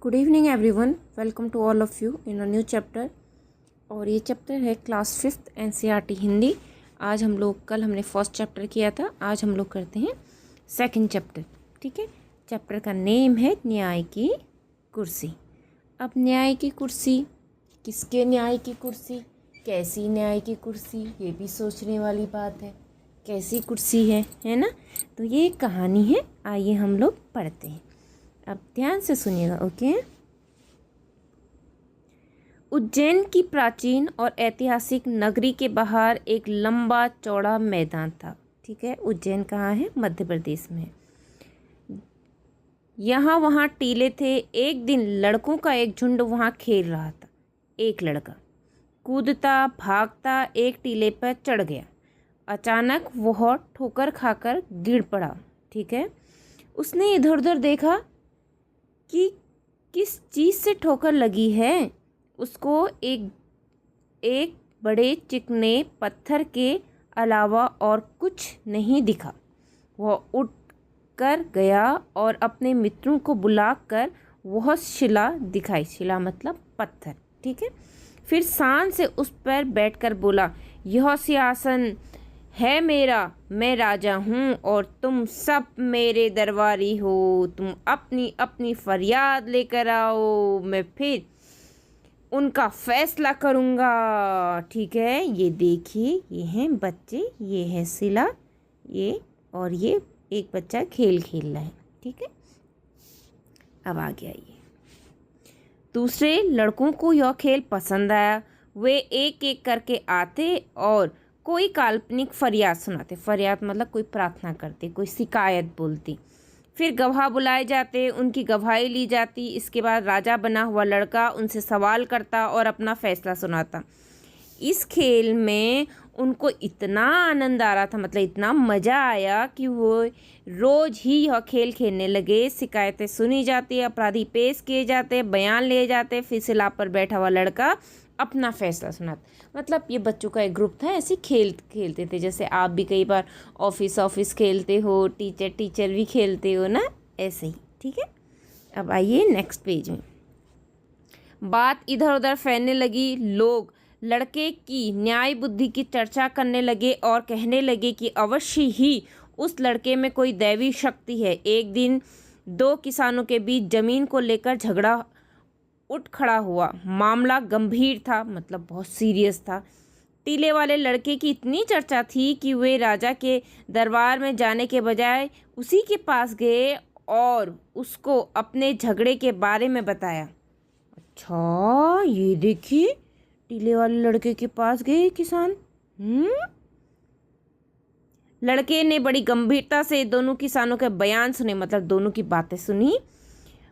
Good evening everyone, welcome to all of you in a new chapter. और ये chapter है class 5th NCERT Hindi. आज हम लोग कल हमने फर्स्ट चैप्टर किया था, आज हम लोग करते हैं सेकंड चैप्टर। ठीक है, चैप्टर का नेम है न्याय की कुर्सी। अब न्याय की कुर्सी, किसके न्याय की कुर्सी, कैसी न्याय की कुर्सी, ये भी सोचने वाली बात है। कैसी कुर्सी है ना। तो ये एक कहानी है, आइए हम लोग पढ़ते हैं। अब ध्यान से सुनिएगा, ओके। उज्जैन की प्राचीन और ऐतिहासिक नगरी के बाहर एक लंबा चौड़ा मैदान था। ठीक है, उज्जैन कहाँ है? मध्य प्रदेश में। यहाँ वहाँ टीले थे। एक दिन लड़कों का एक झुंड वहाँ खेल रहा था। एक लड़का कूदता भागता एक टीले पर चढ़ गया। अचानक वह ठोकर खाकर गिर पड़ा। ठीक है, उसने इधर उधर देखा कि किस चीज़ से ठोकर लगी है। उसको एक बड़े चिकने पत्थर के अलावा और कुछ नहीं दिखा। वह उठ कर गया और अपने मित्रों को बुलाकर वह शिला दिखाई। शिला मतलब पत्थर। ठीक है, फिर शान से उस पर बैठकर बोला, यह सिंहासन है मेरा, मैं राजा हूँ और तुम सब मेरे दरबारी हो। तुम अपनी अपनी फरियाद लेकर आओ, मैं फिर उनका फैसला करूँगा। ठीक है, ये देखिए, ये हैं बच्चे, ये है शिला, ये और ये एक बच्चा खेल रहा है। ठीक है, अब आ गया ये। दूसरे लड़कों को यह खेल पसंद आया। वे एक एक करके आते और कोई काल्पनिक फरियाद सुनाते। फरियाद मतलब कोई प्रार्थना करते, कोई शिकायत बोलती। फिर गवाह बुलाए जाते, उनकी गवाही ली जाती। इसके बाद राजा बना हुआ लड़का उनसे सवाल करता और अपना फैसला सुनाता। इस खेल में उनको इतना आनंद आ रहा था, मतलब इतना मज़ा आया कि वो रोज़ ही यह खेल खेलने लगे। शिकायतें सुनी जाती, अपराधी पेश किए जाते, बयान लिए जाते, फिर शिला पर बैठा हुआ लड़का अपना फैसला सुनाता। मतलब ये बच्चों का एक ग्रुप था, ऐसे खेलते थे। जैसे आप भी कई बार ऑफिस खेलते हो, टीचर भी खेलते हो ना, ऐसे ही। ठीक है, अब आइए नेक्स्ट पेज में। बात इधर उधर फैलने लगी। लोग लड़के की न्याय बुद्धि की चर्चा करने लगे और कहने लगे कि अवश्य ही उस लड़के में कोई दैवी शक्ति है। एक दिन दो किसानों के बीच जमीन को लेकर झगड़ा उठ खड़ा हुआ। मामला गंभीर था, मतलब बहुत सीरियस था। टीले वाले लड़के की इतनी चर्चा थी कि वे राजा के दरबार में जाने के बजाय उसी के पास गए और उसको अपने झगड़े के बारे में बताया। अच्छा, ये देखिए, टीले वाले लड़के के पास गए किसान। लड़के ने बड़ी गंभीरता से दोनों किसानों के बयान सुने, मतलब दोनों की बातें सुनी।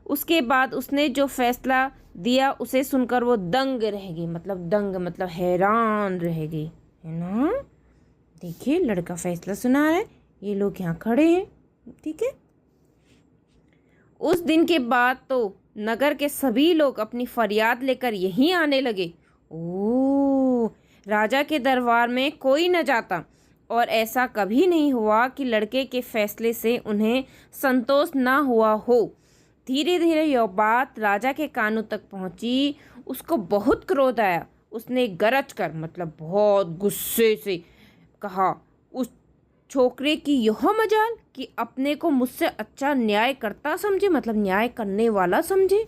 उसके बाद उसने जो फैसला दिया उसे सुनकर वो दंग रह गई। मतलब दंग मतलब हैरान रह गई, है ना। देखिए, लड़का फैसला सुना रहा है, ये लोग यहाँ खड़े हैं। ठीक है, उस दिन के बाद तो नगर के सभी लोग अपनी फरियाद लेकर यहीं आने लगे। ओ, राजा के दरबार में कोई न जाता और ऐसा कभी नहीं हुआ कि लड़के के फैसले से उन्हें संतोष ना हुआ हो। धीरे धीरे यह बात राजा के कानों तक पहुंची। उसको बहुत क्रोध आया। उसने गरज कर, मतलब बहुत गुस्से से कहा, उस छोकरे की यह मजाल कि अपने को मुझसे अच्छा न्याय करता समझे, मतलब न्याय करने वाला समझे।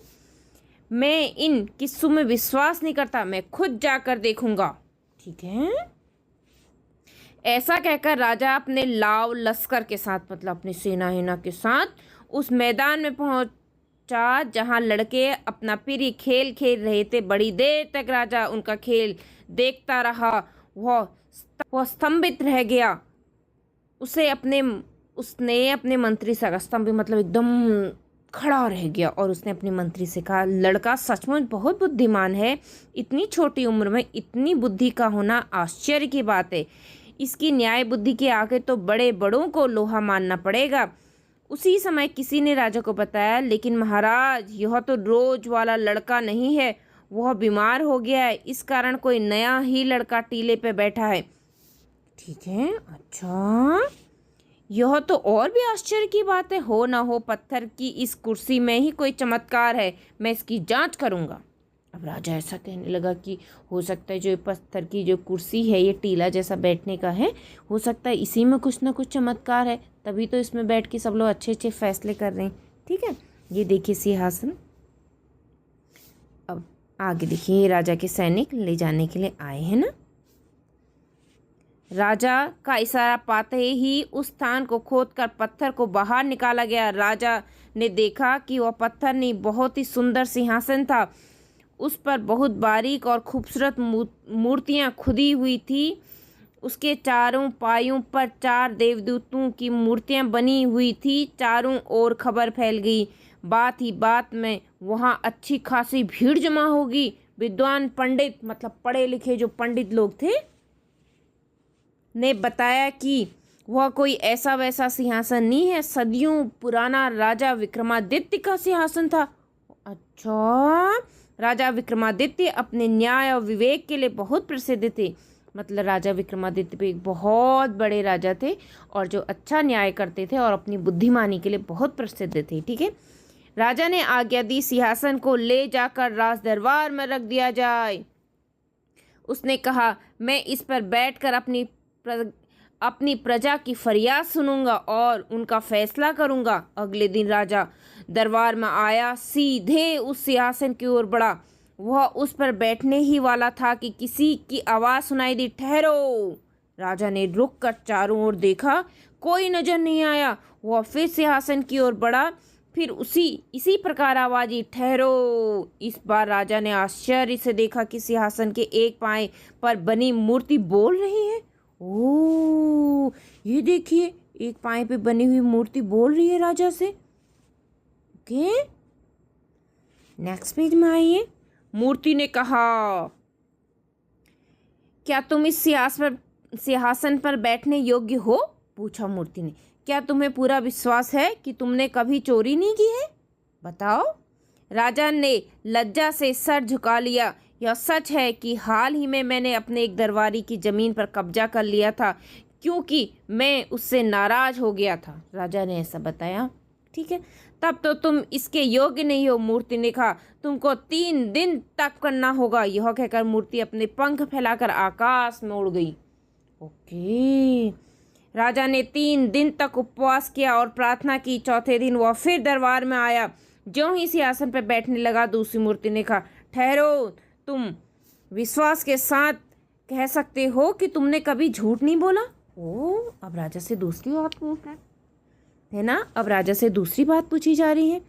मैं इन किस्सों में विश्वास नहीं करता, मैं खुद जाकर देखूंगा। ठीक है, ऐसा कहकर राजा अपने लाव लश्कर के साथ, मतलब अपनी सेना के साथ उस मैदान में पहुंचा जहां लड़के अपना प्रिय खेल खेल रहे थे। बड़ी देर तक राजा उनका खेल देखता रहा। वह स्तंभित रह गया। उसने अपने मंत्री से, स्तंभित मतलब एकदम खड़ा रह गया, और उसने अपने मंत्री से कहा, लड़का सचमुच बहुत बुद्धिमान है। इतनी छोटी उम्र में इतनी बुद्धि का होना आश्चर्य की बात है। इसकी न्याय बुद्धि के आगे तो बड़े बड़ों को लोहा मानना पड़ेगा। उसी समय किसी ने राजा को बताया, लेकिन महाराज, यह तो रोज वाला लड़का नहीं है, वह बीमार हो गया है। इस कारण कोई नया ही लड़का टीले पे बैठा है। ठीक है, अच्छा, यह तो और भी आश्चर्य की बात है, हो ना हो पत्थर की इस कुर्सी में ही कोई चमत्कार है, मैं इसकी जांच करूंगा। अब राजा ऐसा कहने लगा कि हो सकता है जो पत्थर की जो कुर्सी है ये टीला जैसा बैठने का है, हो सकता है इसी में कुछ ना कुछ चमत्कार है, तभी तो इसमें बैठ के सब लोग अच्छे अच्छे फैसले कर रहे हैं। ठीक है, ये देखिए सिंहासन। अब आगे देखिए, राजा के सैनिक ले जाने के लिए आए हैं ना। राजा का इशारा पाते ही उस स्थान को खोदकर पत्थर को बाहर निकाला गया। राजा ने देखा कि वह पत्थर नहीं, बहुत ही सुंदर सिंहासन था। उस पर बहुत बारीक और खूबसूरत मूर्तियां खुदी हुई थी। उसके चारों पायों पर 4 देवदूतों की मूर्तियां बनी हुई थी। चारों ओर खबर फैल गई। बात ही बात में वहाँ अच्छी खासी भीड़ जमा होगी। विद्वान पंडित, मतलब पढ़े लिखे जो पंडित लोग थे, ने बताया कि वह कोई ऐसा वैसा सिंहासन नहीं है, सदियों पुराना राजा विक्रमादित्य का सिंहासन था। अच्छा, राजा विक्रमादित्य अपने न्याय और विवेक के लिए बहुत प्रसिद्ध थे। मतलब राजा विक्रमादित्य भी एक बहुत बड़े राजा थे और जो अच्छा न्याय करते थे और अपनी बुद्धिमानी के लिए बहुत प्रसिद्ध थे। ठीक है, राजा ने आज्ञा दी सिंहासन को ले जाकर राज दरबार में रख दिया जाए। उसने कहा, मैं इस पर बैठकर अपनी प्रजा की फरियाद सुनूंगा और उनका फैसला करूंगा। अगले दिन राजा दरबार में आया, सीधे उस सिंहासन की ओर बढ़ा। वह उस पर बैठने ही वाला था कि किसी की आवाज़ सुनाई दी, ठहरो। राजा ने रुक कर चारों ओर देखा, कोई नजर नहीं आया। वह फिर सिंहासन की ओर बढ़ा, फिर इसी प्रकार आवाज़ आई, ठहरो। इस बार राजा ने आश्चर्य से देखा कि सिंहासन के एक पांव पर बनी मूर्ति बोल रही है। ओह, ये देखिए, एक पांव पे बनी हुई मूर्ति बोल रही है राजा से। ओके, नेक्स्ट पेज में आइए। मूर्ति ने कहा, क्या तुम इस सिंहासन पर बैठने योग्य हो? पूछा मूर्ति ने। क्या तुम्हें पूरा विश्वास है कि तुमने कभी चोरी नहीं की है? बताओ। राजा ने लज्जा से सर झुका लिया। यह सच है कि हाल ही में मैंने अपने एक दरबारी की जमीन पर कब्जा कर लिया था, क्योंकि मैं उससे नाराज हो गया था। राजा ने ऐसा बताया। ठीक है, तब तो तुम इसके योग्य नहीं हो। मूर्ति ने कहा, तुमको 3 दिन तक करना होगा। यह कहकर मूर्ति अपने पंख फैलाकर आकाश में उड़ गई। ओके, राजा ने 3 दिन तक उपवास किया और प्रार्थना की। चौथे दिन वह फिर दरबार में आया। ज्यों ही सिंहासन पर बैठने लगा, दूसरी मूर्ति ने कहा, ठहरो। तुम विश्वास के साथ कह सकते हो कि तुमने कभी झूठ नहीं बोला? ओह, अब राजा से दूसरी बात पूछ है ना। अब राजा से दूसरी बात पूछी जा रही है।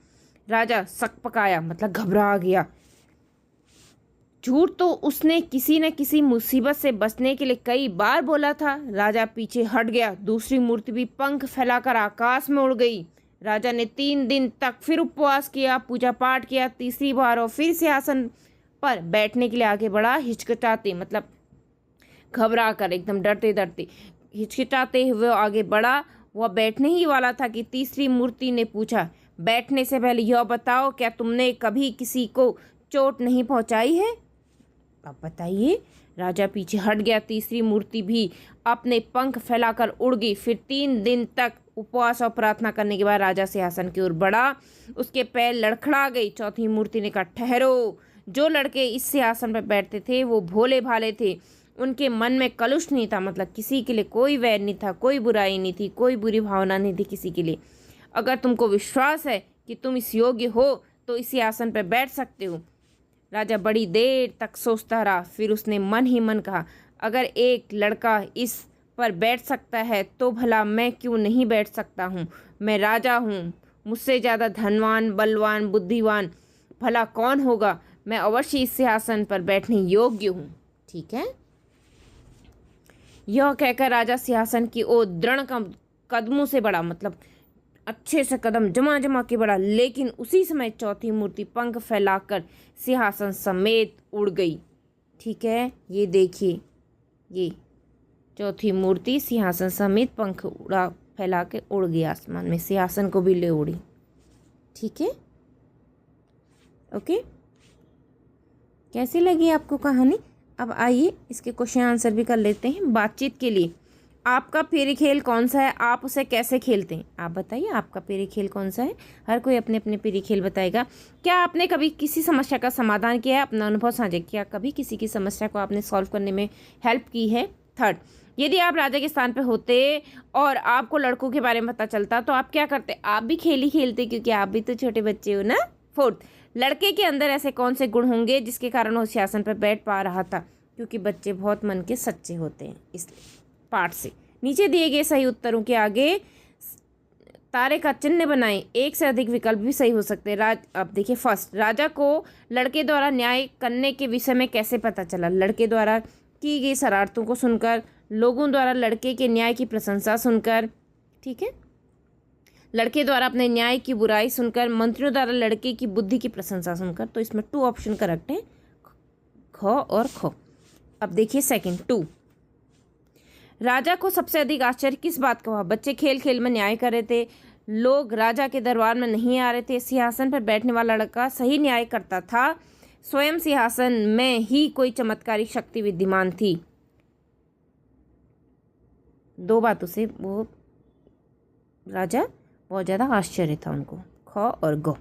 राजा सकपकाया, मतलब घबरा गया। झूठ तो उसने किसी न किसी मुसीबत से बचने के लिए कई बार बोला था। राजा पीछे हट गया। दूसरी मूर्ति भी पंख फैलाकर आकाश में उड़ गई। राजा ने 3 दिन तक फिर उपवास किया, पूजा पाठ किया। तीसरी बार और फिर सिंहासन पर बैठने के लिए आगे बढ़ा, हिचकिचाते, मतलब घबरा कर, एकदम डरते डरते हिचकिचाते हुए आगे बढ़ा। वह बैठने ही वाला था कि तीसरी मूर्ति ने पूछा, बैठने से पहले यह बताओ, क्या तुमने कभी किसी को चोट नहीं पहुंचाई है? अब बताइए। राजा पीछे हट गया। तीसरी मूर्ति भी अपने पंख फैलाकर उड़ गई। फिर 3 दिन तक उपवास और प्रार्थना करने के बाद राजा सिंहासन की ओर बढ़ा। उसके पैर लड़खड़ा गई। चौथी मूर्ति ने कहा, ठहरो। जो लड़के इस सिंहासन पर बैठते थे वो भोले भाले थे। उनके मन में कलुष नहीं था, मतलब किसी के लिए कोई वैर नहीं था, कोई बुराई नहीं थी, कोई बुरी भावना नहीं थी किसी के लिए। अगर तुमको विश्वास है कि तुम इस योग्य हो तो इस सिंहासन पर बैठ सकते हो। राजा बड़ी देर तक सोचता रहा। फिर उसने मन ही मन कहा, अगर एक लड़का इस पर बैठ सकता है तो भला मैं क्यों नहीं बैठ सकता हूँ। मैं राजा हूँ, मुझसे ज़्यादा धनवान, बलवान, बुद्धिवान भला कौन होगा। मैं अवश्य इस सिंहासन पर बैठने योग्य हूँ। ठीक है, यह कहकर राजा सिंहासन की ओर दृढ़ कदमों से बढ़ा, मतलब अच्छे से कदम जमा जमा के बढ़ा। लेकिन उसी समय चौथी मूर्ति पंख फैलाकर सिंहासन समेत उड़ गई। ठीक है, ये देखिए, ये चौथी मूर्ति सिंहासन समेत पंख फैला के उड़ गई आसमान में, सिंहासन को भी ले उड़ी। ठीक है, ओके, कैसी लगी आपको कहानी? अब आइए इसके क्वेश्चन आंसर भी कर लेते हैं। बातचीत के लिए आपका प्रिय खेल कौन सा है, आप उसे कैसे खेलते हैं? आप बताइए आपका प्रिय खेल कौन सा है। हर कोई अपने अपने प्रिय खेल बताएगा। क्या आपने कभी किसी समस्या का समाधान किया है, अपना अनुभव साझा किया, कभी किसी की समस्या को आपने सॉल्व करने में हेल्प की है? थर्ड, यदि आप राजा के स्थान पर होते और आपको लड़कों के बारे में पता चलता तो आप क्या करते? आप भी खेल ही खेलते, क्योंकि आप भी तो छोटे बच्चे हो ना। फोर्थ, लड़के के अंदर ऐसे कौन से गुण होंगे जिसके कारण वो सिंहासन पर बैठ पा रहा था? क्योंकि बच्चे बहुत मन के सच्चे होते हैं, इसलिए। पाठ से नीचे दिए गए सही उत्तरों के आगे तारे का चिन्ह बनाएं। एक से अधिक विकल्प भी सही हो सकते हैं। अब देखिए, फर्स्ट, राजा को लड़के द्वारा न्याय करने के विषय में कैसे पता चला? लड़के द्वारा की गई शरारतों को सुनकर, लोगों द्वारा लड़के के न्याय की प्रशंसा सुनकर, ठीक है, लड़के द्वारा अपने न्याय की बुराई सुनकर, मंत्रियों द्वारा लड़के की बुद्धि की प्रशंसा सुनकर। तो इसमें 2 ऑप्शन करेक्ट है, ख और ख। अब देखिए सेकंड 2, राजा को सबसे अधिक आश्चर्य किस बात का हुआ? बच्चे खेल खेल में न्याय कर रहे थे, लोग राजा के दरबार में नहीं आ रहे थे, सिंहासन पर बैठने वाला लड़का सही न्याय करता था, स्वयं सिंहासन में ही कोई चमत्कारिक शक्ति विद्यमान थी। 2 बातों से वो राजा बहुत ज़्यादा आश्चर्य था उनको, ख और ग,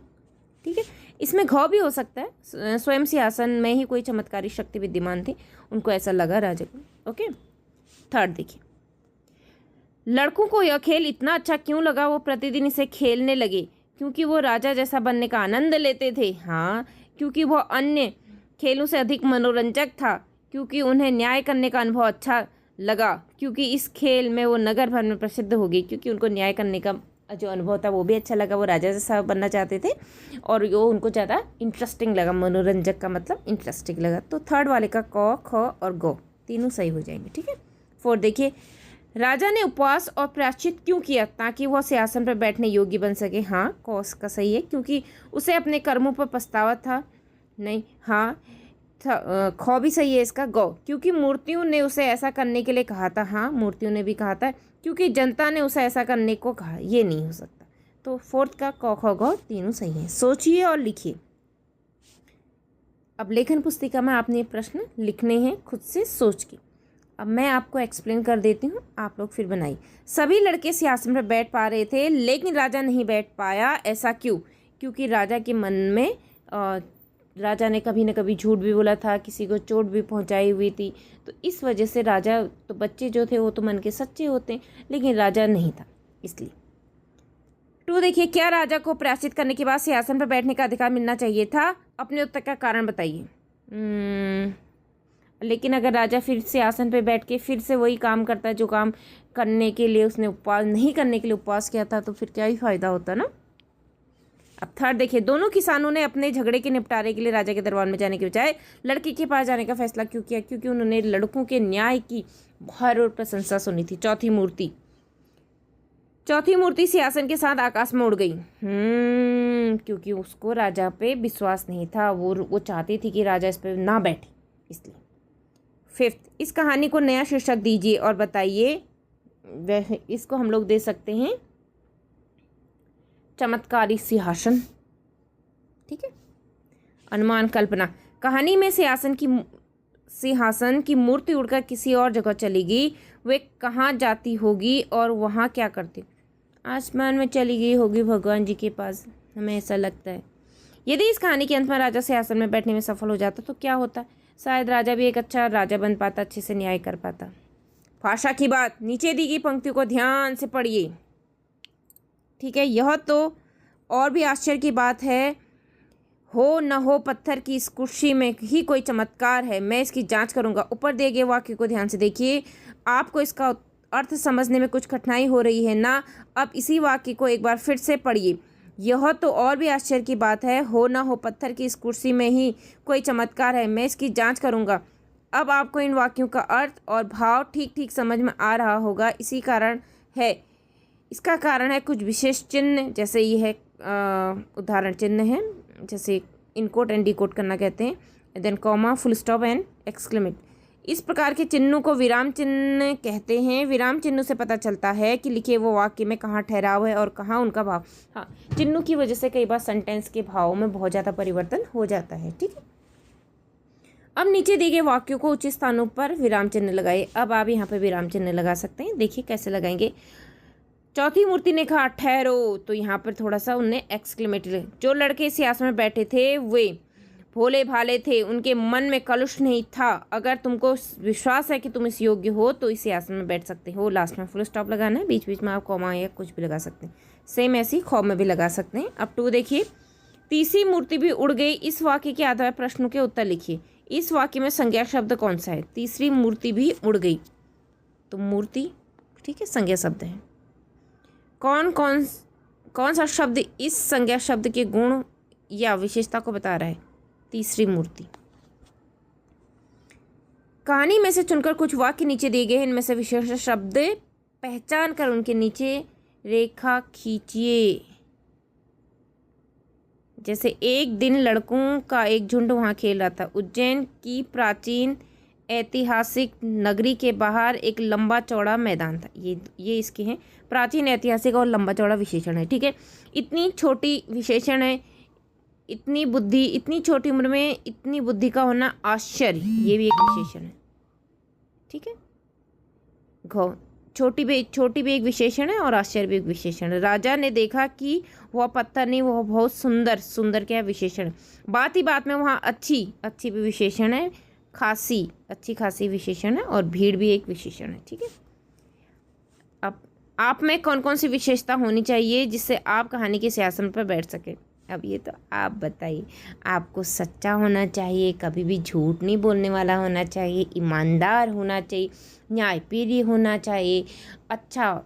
ठीक है। इसमें घ भी हो सकता है, स्वयं सिंहासन में ही कोई चमत्कारिक शक्ति विद्यमान थी, उनको ऐसा लगा राजा को। ओके। थर्ड देखिए, लड़कों को यह खेल इतना अच्छा क्यों लगा? वो प्रतिदिन इसे खेलने लगे क्योंकि वो राजा जैसा बनने का आनंद लेते थे। हाँ, क्योंकि वह अन्य खेलों से अधिक मनोरंजक था, क्योंकि उन्हें न्याय करने का अनुभव अच्छा लगा, क्योंकि इस खेल में वो नगर भर में प्रसिद्ध हो गई, क्योंकि उनको न्याय करने का जो अनुभव था वो भी अच्छा लगा, वो राजा जैसा बनना चाहते थे और वो उनको ज़्यादा इंटरेस्टिंग लगा। मनोरंजक का मतलब इंटरेस्टिंग लगा। तो थर्ड वाले का क, ख और गो तीनों सही हो जाएंगे, ठीक है। 4 देखिए, राजा ने उपवास और प्रायश्चित क्यों किया? ताकि वह सिंहासन पर बैठने योग्य बन सके। हाँ, कौस का सही है, क्योंकि उसे अपने कर्मों पर पछतावा था। नहीं, हाँ, ख भी सही है इसका। गौ, क्योंकि मूर्तियों ने उसे ऐसा करने के लिए कहा था। हाँ, मूर्तियों ने भी कहा था, क्योंकि जनता ने उसे ऐसा करने को कहा। ये नहीं हो सकता। तो फोर्थ का क, ख, गौ तीनों सही हैं। सोचिए और लिखिए। अब लेखन पुस्तिका में आपने प्रश्न लिखने हैं खुद से सोच के। अब मैं आपको एक्सप्लेन कर देती हूँ, आप लोग फिर बनाइए। सभी लड़के सिंहासन पर बैठ पा रहे थे, लेकिन राजा नहीं बैठ पाया। ऐसा क्यों? क्योंकि राजा के मन में राजा ने कभी न कभी झूठ भी बोला था, किसी को चोट भी पहुंचाई हुई थी। तो इस वजह से राजा, तो बच्चे जो थे वो तो मन के सच्चे होते हैं, लेकिन राजा नहीं था, इसलिए। 2 देखिए, क्या राजा को प्रायश्चित करने के बाद सिंहासन पर बैठने का अधिकार मिलना चाहिए था? अपने उत्तर का कारण बताइए। लेकिन अगर राजा फिर सिंहासन पर बैठ के फिर से वही काम करता है जो काम करने के लिए उसने उपवास नहीं करने के लिए उपवास किया था, तो फिर क्या ही फायदा होता ना। अब थर्ड देखिए, दोनों किसानों ने अपने झगड़े के निपटारे के लिए राजा के दरबार में जाने के बजाय लड़के के पास जाने का फैसला क्यों किया? क्योंकि उन्होंने लड़कों के न्याय की बहार और प्रशंसा सुनी थी। चौथी मूर्ति सिंहासन के साथ आकाश में उड़ गई। क्योंकि उसको राजा पे विश्वास नहीं था, वो चाहती थी कि राजा इस पे ना बैठे, इसलिए। 5th, इस कहानी को नया शीर्षक दीजिए और बताइए। इसको हम लोग दे सकते हैं चमत्कारी सिंहासन, ठीक है। अनुमान कल्पना, कहानी में सिंहासन की मूर्ति उड़कर किसी और जगह चली गई। वे कहाँ जाती होगी और वहाँ क्या करती? आसमान में चली गई होगी, भगवान जी के पास, हमें ऐसा लगता है। यदि इस कहानी के अंत में राजा सिंहासन में बैठने में सफल हो जाता तो क्या होता? शायद राजा भी एक अच्छा राजा बन पाता, अच्छे से न्याय कर पाता। भाषा की बात, नीचे दी गई पंक्तियों को ध्यान से पढ़िए, ठीक है। यह तो और भी आश्चर्य की बात है। हो न हो पत्थर की इस कुर्सी में ही कोई चमत्कार है, मैं इसकी जांच करूंगा। ऊपर दिए गए वाक्य को ध्यान से देखिए। आपको इसका अर्थ समझने में कुछ कठिनाई हो रही है ना? अब इसी वाक्य को एक बार फिर से पढ़िए। यह तो और भी आश्चर्य की बात है। हो न हो पत्थर की इस कुर्सी में ही कोई चमत्कार है, मैं इसकी जाँच करूँगा। अब आपको इन वाक्यों का अर्थ और भाव ठीक ठीक समझ में आ रहा होगा। इसका कारण है कुछ विशेष चिन्ह, जैसे ये है उदाहरण चिन्ह है, जैसे इनकोट एंड डिकोट करना कहते हैं, then comma, full stop and exclamation. इस प्रकार के चिन्हों को विराम चिन्ह कहते हैं। विराम चिन्हों से पता चलता है कि लिखे वो वाक्य में कहाँ ठहराव है और कहाँ उनका भाव। हाँ, चिन्हों की वजह से कई बार सेंटेंस के भाव में बहुत ज़्यादा परिवर्तन हो जाता है, ठीक है। अब नीचे दिए गए वाक्यों को उचित स्थानों पर विराम चिन्ह लगाए। अब आप यहाँ पे विराम चिन्ह लगा सकते हैं। देखिए कैसे लगाएंगे। चौथी मूर्ति ने कहा ठहरो, तो यहाँ पर थोड़ा सा उनने एक्सक्लेमेटरी। जो लड़के इस सिंहासन में बैठे थे वे भोले भाले थे, उनके मन में कलुष नहीं था। अगर तुमको विश्वास है कि तुम इस योग्य हो तो इस सिंहासन में बैठ सकते हो। लास्ट में फुल स्टॉप लगाना है, बीच बीच में आप कॉमा या कुछ भी लगा सकते हैं। सेम ऐसे ही खौ में भी लगा सकते हैं। अब 2 देखिए। तीसरी मूर्ति भी उड़ गई। इस वाक्य के आधार पर प्रश्नों के उत्तर लिखिए। इस वाक्य में संज्ञा शब्द कौन सा है? तीसरी मूर्ति भी उड़ गई, तो मूर्ति ठीक है संज्ञा शब्द है। कौन सा शब्द इस संज्ञा शब्द के गुण या विशेषता को बता रहा है? तीसरी मूर्ति। कहानी में से चुनकर कुछ वाक्य नीचे दिए गए हैं, इनमें से विशेष शब्द पहचान कर उनके नीचे रेखा खींचिए। जैसे एक दिन लड़कों का एक झुंड वहाँ खेल रहा था। उज्जैन की प्राचीन ऐतिहासिक नगरी के बाहर एक लंबा चौड़ा मैदान था। ये इसके हैं प्राचीन ऐतिहासिक और लंबा चौड़ा विशेषण है। ठीक है, इतनी छोटी विशेषण है। इतनी छोटी उम्र में इतनी बुद्धि का होना आश्चर्य, ये भी एक विशेषण है। ठीक है, छोटी भी एक विशेषण है और आश्चर्य भी एक विशेषण है। राजा ने देखा कि वह पत्थर नहीं, वह बहुत सुंदर क्या विशेषण है। बात ही बात में वहाँ अच्छी भी विशेषण है, अच्छी खासी विशेषण है, और भीड़ भी एक विशेषण है। ठीक है, अब आप में कौन कौन सी विशेषता होनी चाहिए जिससे आप कहानी के सिंहासन पर बैठ सके? अब ये तो आप बताइए। आपको सच्चा होना चाहिए, कभी भी झूठ नहीं बोलने वाला होना चाहिए, ईमानदार होना चाहिए, न्यायप्रिय होना चाहिए, अच्छा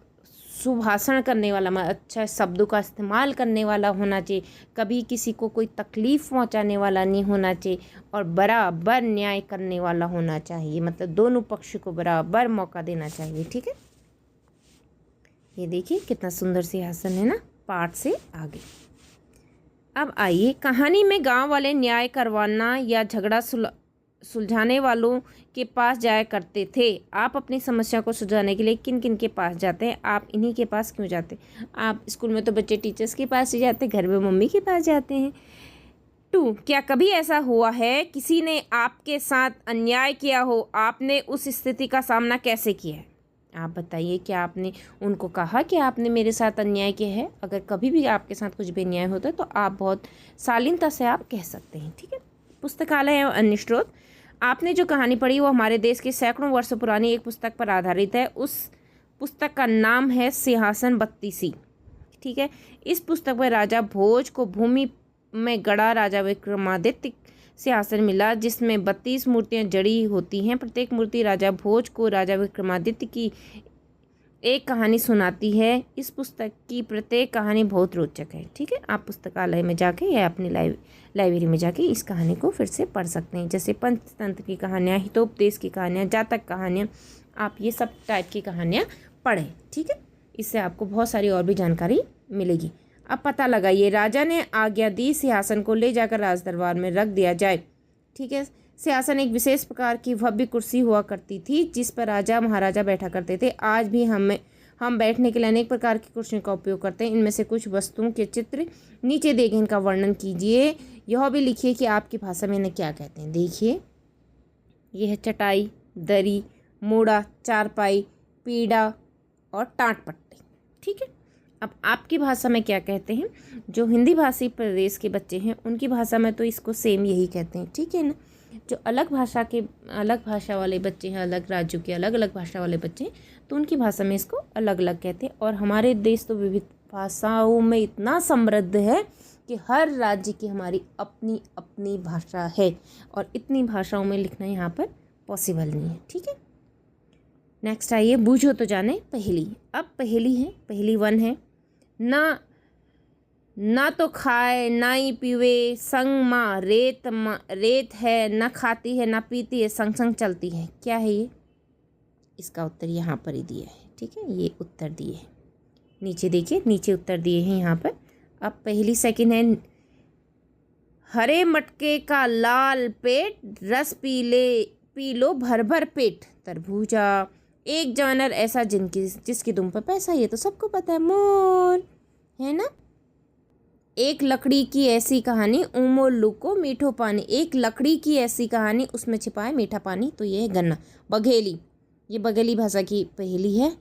सुभाषण करने वाला, अच्छा शब्दों का इस्तेमाल करने वाला होना चाहिए, कभी किसी को कोई तकलीफ़ पहुंचाने वाला नहीं होना चाहिए, और बराबर न्याय करने वाला होना चाहिए। मतलब दोनों पक्ष को बराबर मौका देना चाहिए। ठीक है, ये देखिए कितना सुंदर सिंहासन है ना, पाठ से आगे। अब आइए, कहानी में गांव वाले न्याय करवाना या झगड़ा सुलझाने वालों के पास जाया करते थे। आप अपनी समस्या को सुलझाने के लिए किन किन के पास जाते हैं? आप इन्हीं के पास क्यों जाते हैं? आप स्कूल में तो बच्चे टीचर्स के पास ही जाते हैं, घर में मम्मी के पास जाते हैं। 2, क्या कभी ऐसा हुआ है किसी ने आपके साथ अन्याय किया हो? आपने उस स्थिति का सामना कैसे किया है? आप बताइए, क्या आपने उनको कहा कि आपने मेरे साथ अन्याय किया है? अगर कभी भी आपके साथ कुछ भी अन्याय होता है तो आप बहुत शालीनता से आप कह सकते हैं। ठीक है, पुस्तकालय एवं अन्य स्रोत। आपने जो कहानी पढ़ी वो हमारे देश की सैकड़ों वर्षों पुरानी एक पुस्तक पर आधारित है। उस पुस्तक का नाम है सिंहासन बत्तीसी। ठीक है, इस पुस्तक में राजा भोज को भूमि में गड़ा राजा विक्रमादित्य सिंहासन मिला, जिसमें 32 मूर्तियां जड़ी होती हैं। प्रत्येक मूर्ति राजा भोज को राजा विक्रमादित्य की एक कहानी सुनाती है। इस पुस्तक की प्रत्येक कहानी बहुत रोचक है। ठीक है, आप पुस्तकालय में जाके या अपनी लाइब्रेरी में जाके इस कहानी को फिर से पढ़ सकते हैं। जैसे पंचतंत्र की कहानियाँ, हितोपदेश की कहानियाँ, जातक कहानियाँ, आप ये सब टाइप की कहानियाँ पढ़ें। ठीक है, इससे आपको बहुत सारी और भी जानकारी मिलेगी। अब पता लगाइए, राजा ने आज्ञा दी सिंहासन को ले जाकर राज दरबार में रख दिया जाए। ठीक है, सिंहासन एक विशेष प्रकार की भव्य कुर्सी हुआ करती थी जिस पर राजा महाराजा बैठा करते थे। आज भी हम बैठने के लिए अनेक प्रकार की कुर्सियों का उपयोग करते हैं। इनमें से कुछ वस्तुओं के चित्र नीचे देखें, इनका वर्णन कीजिए। यह भी लिखिए कि आपकी भाषा में इन्हें क्या कहते हैं। देखिए, यह है चटाई, दरी, मूड़ा, चारपाई, पीढ़ा और टाट पट्टी। ठीक है, अब आपकी भाषा में क्या कहते हैं? जो हिंदी भाषी प्रदेश के बच्चे हैं उनकी भाषा में तो इसको सेम यही कहते हैं। ठीक है ना, जो अलग भाषा वाले बच्चे हैं, अलग राज्यों के अलग अलग भाषा वाले बच्चे हैं, तो उनकी भाषा में इसको अलग अलग कहते हैं। और हमारे देश तो विविध भाषाओं में इतना समृद्ध है कि हर राज्य की हमारी अपनी अपनी भाषा है, और इतनी भाषाओं में लिखना यहाँ पर पॉसिबल नहीं है। ठीक है, नेक्स्ट आइए, बूझो तो जाने पहेली। अब पहेली है, पहेली 1 है। ना तो खाए ना ही पीवे, संग माँ रेत है, न खाती है ना पीती है, संग संग चलती है। क्या है ये? इसका उत्तर यहाँ पर ही दिया है। ठीक है, ये उत्तर दिए हैं, नीचे देखिए, नीचे उत्तर दिए हैं यहाँ पर। अब पहेली 2 है। हरे मटके का लाल पेट, रस पी लो भर भर पेट। तरबूजा। एक जानवर ऐसा जिसकी दुम पर पैसा, ये तो सबको पता है, मोर है ना। एक लकड़ी की ऐसी कहानी उमो लुको मीठो पानी। एक लकड़ी की ऐसी कहानी, उसमें छिपा है मीठा पानी। तो ये है गन्ना। बघेली, ये बघेली भाषा की पहेली है।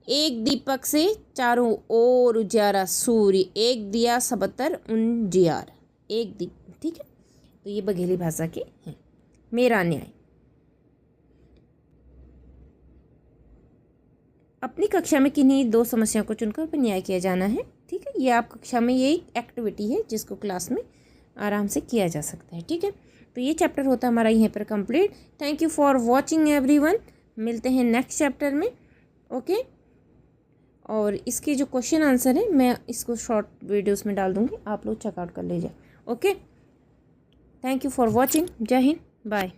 एक दीपक से चारों ओर उजारा सूर्य, एक दिया सबतर उजियार। एक दीप, ठीक है। तो ये बघेली भाषा के हैं। मेरा न्याय। अपनी कक्षा में किन्हीं 2 समस्याओं को चुनकर पर न्याय किया जाना है, ठीक है। ये आप कक्षा में, ये एक एक्टिविटी है जिसको क्लास में आराम से किया जा सकता है, ठीक है। तो ये चैप्टर होता है हमारा यहीं पर complete. Thank you for watching everyone. मिलते हैं नेक्स्ट चैप्टर में, ओके। और इसके जो क्वेश्चन आंसर है मैं इसको शॉर्ट वीडियोस में डाल दूँगी, आप लोग चेकआउट कर लीजिए, okay. Thank you for watching. जय हिंद, बाय।